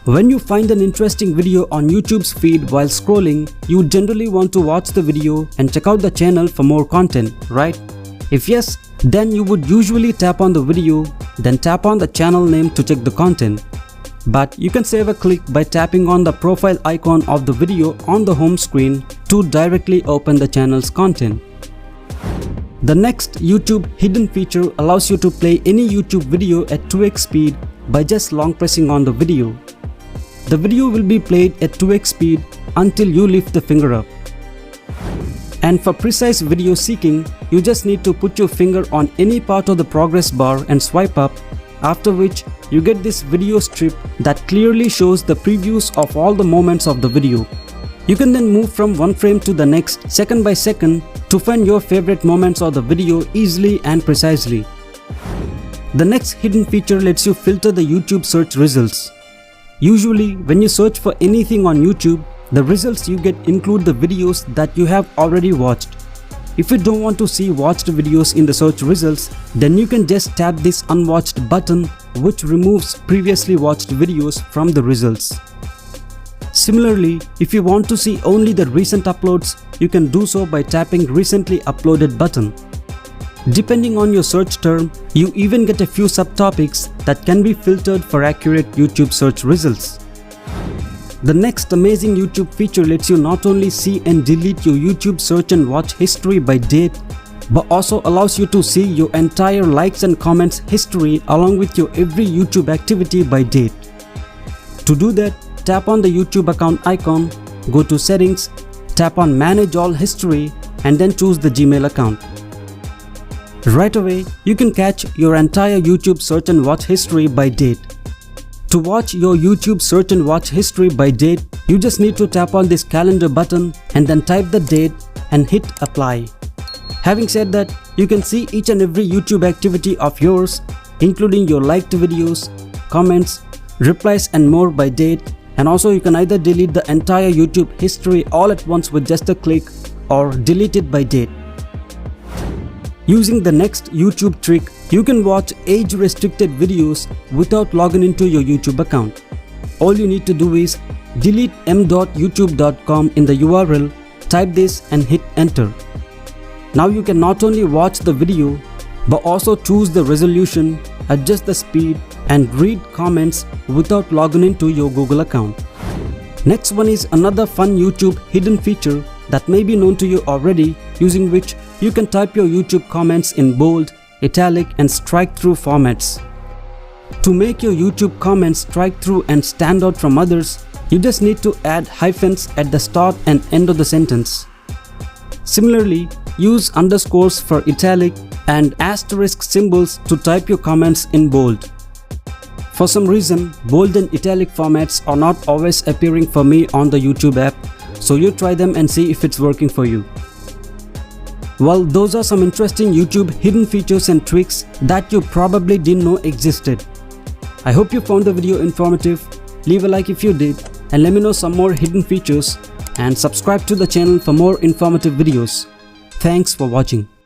When you find an interesting video on YouTube's feed while scrolling, you generally want to watch the video and check out the channel for more content, right? If yes, then you would usually tap on the video, then tap on the channel name to check the content. But you can save a click by tapping on the profile icon of the video on the home screen to directly open the channel's content. The next YouTube hidden feature allows you to play any YouTube video at 2x speed by just long pressing on the video. The video will be played at 2x speed until you lift the finger up. And for precise video seeking, you just need to put your finger on any part of the progress bar and swipe up, after which you get this video strip that clearly shows the previews of all the moments of the video. You can then move from one frame to the next second by second to find your favorite moments of the video easily and precisely. The next hidden feature lets you filter the YouTube search results. Usually, when you search for anything on YouTube, the results you get include the videos that you have already watched. If you don't want to see watched videos in the search results, then you can just tap this unwatched button, which removes previously watched videos from the results. Similarly, if you want to see only the recent uploads, you can do so by tapping recently uploaded button. Depending on your search term, you even get a few subtopics that can be filtered for accurate YouTube search results. The next amazing YouTube feature lets you not only see and delete your YouTube search and watch history by date, but also allows you to see your entire likes and comments history along with your every YouTube activity by date. To do that, tap on the YouTube account icon, go to Settings, tap on Manage All History, and then choose the Gmail account. Right away, you can catch your entire YouTube search and watch history by date. To watch your YouTube search and watch history by date, you just need to tap on this calendar button and then type the date and hit apply. Having said that, you can see each and every YouTube activity of yours, including your liked videos, comments, replies and more by date, and also you can either delete the entire YouTube history all at once with just a click or delete it by date. Using the next YouTube trick, you can watch age-restricted videos without logging into your YouTube account. All you need to do is delete m.youtube.com in the URL, type this and hit enter. Now you can not only watch the video, but also choose the resolution, adjust the speed and read comments without logging into your Google account. Next one is another fun YouTube hidden feature that may be known to you already, using which you can type your YouTube comments in bold, italic and strike-through formats. To make your YouTube comments strike through and stand out from others, you just need to add hyphens at the start and end of the sentence. Similarly, use underscores for italic and asterisk symbols to type your comments in bold. For some reason, bold and italic formats are not always appearing for me on the YouTube app, so you try them and see if it's working for you. Well, those are some interesting YouTube hidden features and tricks that you probably didn't know existed. I hope you found the video informative. Leave a like if you did and let me know some more hidden features, and subscribe to the channel for more informative videos. Thanks for watching.